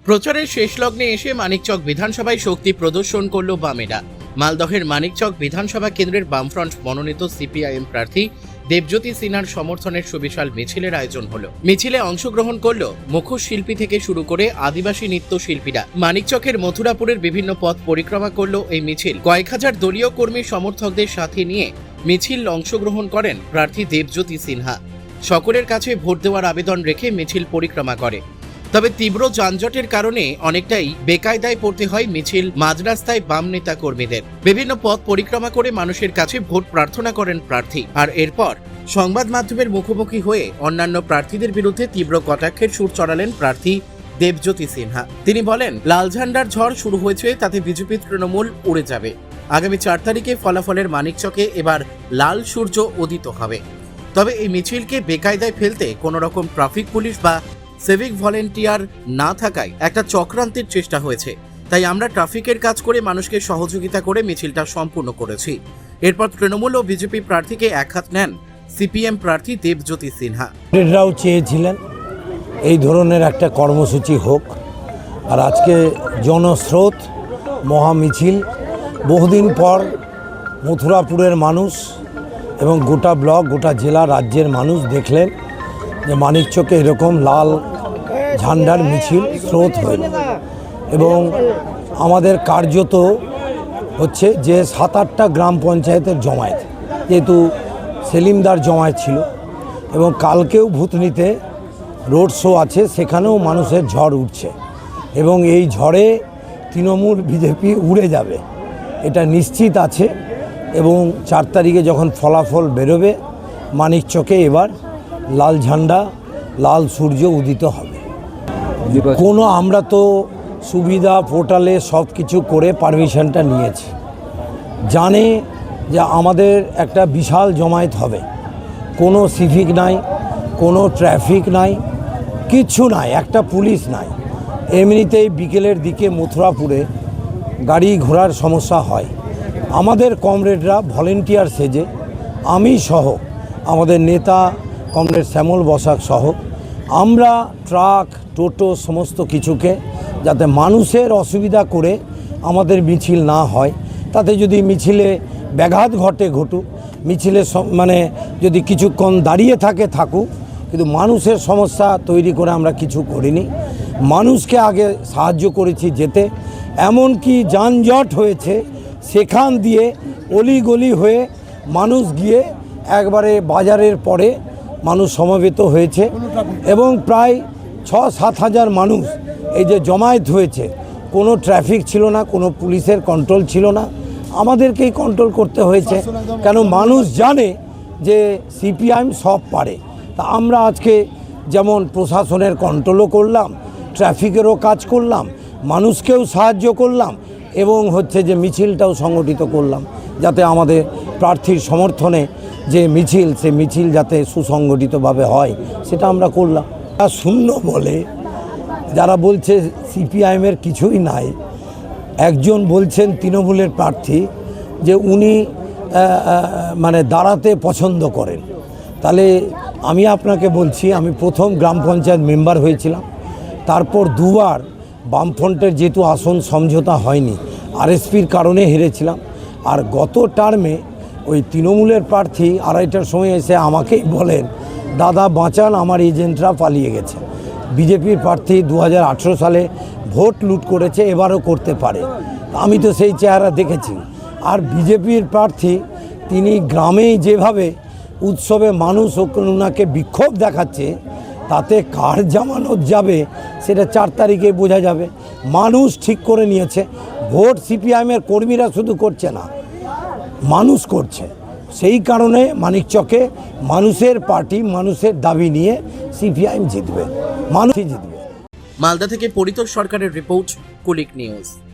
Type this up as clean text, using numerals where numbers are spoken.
প্রচারের শেষ লগ্নে এসে মানিকচক বিধানসভায় শক্তি প্রদর্শন করল বামেরা। মালদহের মানিকচক বিধানসভা কেন্দ্রের বামফ্রন্ট মনোনীত সিপিআইএম প্রার্থী দেবজ্যোতি সিনহার সমর্থনের সুবিশাল মিছিলের আয়োজন হলো। মিছিলে অংশগ্রহণ করল মুখোশ শিল্পী থেকে শুরু করে আদিবাসী নৃত্যশিল্পীরা। মানিকচকের মথুরাপুরের বিভিন্ন পথ পরিক্রমা করল এই মিছিল। কয়েক হাজার দলীয় কর্মী সমর্থকদের সাথে নিয়ে মিছিল অংশগ্রহণ করেন প্রার্থী দেবজ্যোতি সিনহা। সকলের কাছে ভোট দেওয়ার আবেদন রেখে মিছিল পরিক্রমা করে। তবে তীব্র যানজটের কারণে অনেকটাই বেকায়দায় পড়তে হয় মিছিল মাঝরাস্তায় বাম নেতা কর্মীদের। বিভিন্ন পথ পরিক্রমা করে মানুষের কাছে ভোট প্রার্থনা করেন প্রার্থী। আর এরপর সংবাদ মাধ্যমের মুখোমুখি হয়ে অন্যান্য প্রার্থীদের বিরুদ্ধে তীব্র কটাক্ষের সুর চড়ালেন প্রার্থী দেবজ্যোতি সিনহা। তিনি বলেন, লাল ঝান্ডার ঝড় শুরু হয়েছে, তাতে বিজেপি তৃণমূল উড়ে যাবে। আগামী 4 তারিখে ফলাফলের মানিকচকে এবার লাল সূর্য উদিত হবে। তবে এই মিছিলকে বেকায়দায় ফেলতে কোনো রকম ট্রাফিক পুলিশ বা সিভিক ভলেন্টিয়ার না থাকায় একটা চক্রান্তের চেষ্টা হয়েছে। তাই আমরা ট্রাফিকের কাজ করে মানুষকে সহযোগিতা করে মিছিলটা সম্পূর্ণ করেছি। এরপর তৃণমূল ও বিজেপি প্রার্থীকে একহাত নেন সিপিএম প্রার্থী দেবজ্যোতি সিনহা। এরাও চেয়েছিলেন এই ধরনের একটা কর্মসূচি হোক, আর আজকে জনস্রোত মহা মিছিল। বহুদিন পর মথুরাপুরের মানুষ এবং গোটা ব্লক, গোটা জেলা, রাজ্যের মানুষ দেখলেন যে মানিকচকে এরকম লাল ঝান্ডার মিছিল স্রোত হইল। এবং আমাদের কার্যত হচ্ছে যে 7-8টা গ্রাম পঞ্চায়েতের জমায়েত, যেহেতু সেলিমদার জমায়েত ছিল, এবং কালকেও ভূতনিতে রোড শো আছে, সেখানেও মানুষের ঝড় উঠছে। এবং এই ঝড়ে তৃণমূল বিজেপি উড়ে যাবে, এটা নিশ্চিত আছে। এবং 4 তারিখে যখন ফলাফল বেরোবে, মানিকচকে এবার লাল ঝান্ডা, লাল সূর্য উদিত হবে। কোনো আমরা তো সুবিধা পোর্টালে সব কিছু করে পারমিশনটা নিয়েছি, জানে যে আমাদের একটা বিশাল জমায়েত হবে। কোনো সিভিক নাই, কোনো ট্রাফিক নাই, কিচ্ছু নাই, একটা পুলিশ নাই। এমনিতেই বিকেলের দিকে মথুরাপুরে গাড়ি ঘোড়ার সমস্যা হয়। আমাদের কমরেডরা ভলেন্টিয়ার সেজে, আমি সহ, আমাদের নেতা কমরেড শ্যামল বসাক সহ, আমরা ট্রাক, টোটো সমস্ত কিছুকে, যাতে মানুষের অসুবিধা করে আমাদের মিছিল না হয়, তাতে যদি মিছিলে ব্যাঘাত ঘটুক, মিছিলে মানে যদি কিছুক্ষণ দাঁড়িয়ে থাকুক, কিন্তু মানুষের সমস্যা তৈরি করে আমরা কিছু করিনি। মানুষকে আগে সাহায্য করেছি যেতে। এমনকি যানজট হয়েছে, সেখান দিয়ে অলিগলি হয়ে মানুষ গিয়ে একবারে বাজারের পরে মানুষ সমবেত হয়েছে। এবং প্রায় 6-7 হাজার মানুষ এই যে জমায়েত হয়েছে, কোনো ট্রাফিক ছিল না, কোনো পুলিশের কন্ট্রোল ছিল না, আমাদেরকেই কন্ট্রোল করতে হয়েছে। কেন মানুষ জানে যে সিপিআইএম সব পারে। তা আমরা আজকে যেমন প্রশাসনের কন্ট্রোলও করলাম, ট্রাফিকেরও কাজ করলাম, মানুষকেও সাহায্য করলাম, এবং হচ্ছে যে মিছিলটাও সংগঠিত করলাম, যাতে আমাদের প্রার্থীর সমর্থনে যে মিছিল, সে মিছিল যাতে সুসংগঠিতভাবে হয়, সেটা আমরা করলাম। শূন্য বলে যারা বলছে সিপিআইএমের কিছুই নাই, একজন বলছেন তৃণমূলের প্রার্থী যে উনি মানে দাঁড়াতে পছন্দ করেন। তাহলে আমি আপনাকে বলছি, আমি প্রথম গ্রাম পঞ্চায়েত মেম্বার হয়েছিলাম, তারপর 2বার বামফ্রন্টের যেহেতু আসন সমঝোতা হয়নি, আরএসপির কারণে হেরেছিলাম। আর গত টার্মে ওই তৃণমূলের প্রার্থী 2:30টার সময় এসে আমাকেই বলেন, দাদা বাঁচান, আমার এজেন্টরা পালিয়ে গেছে। বিজেপির প্রার্থী 2018 সালে ভোট লুট করেছে, এবারও করতে পারে। আমি তো সেই চেহারা দেখেছি। আর বিজেপির প্রার্থী তিনি গ্রামেই যেভাবে উৎসবে মানুষ ওনাকে বিক্ষোভ দেখাচ্ছে, তাতে কার জামানত যাবে সেটা 4 তারিখে বোঝা যাবে। মানুষ ঠিক করে নিয়েছে, ভোট সিপিআইএমের কর্মীরা শুধু করছে না, মানুষ করছে। সেই কারণে মানিকচকে মানুষের পার্টি, মানুষের দাবি নিয়ে সিপিআইএম জিতবে, মানুষই জিতবে। মালদা থেকে পরিতোষ সরকারের রিপোর্ট, কুলিক নিউজ।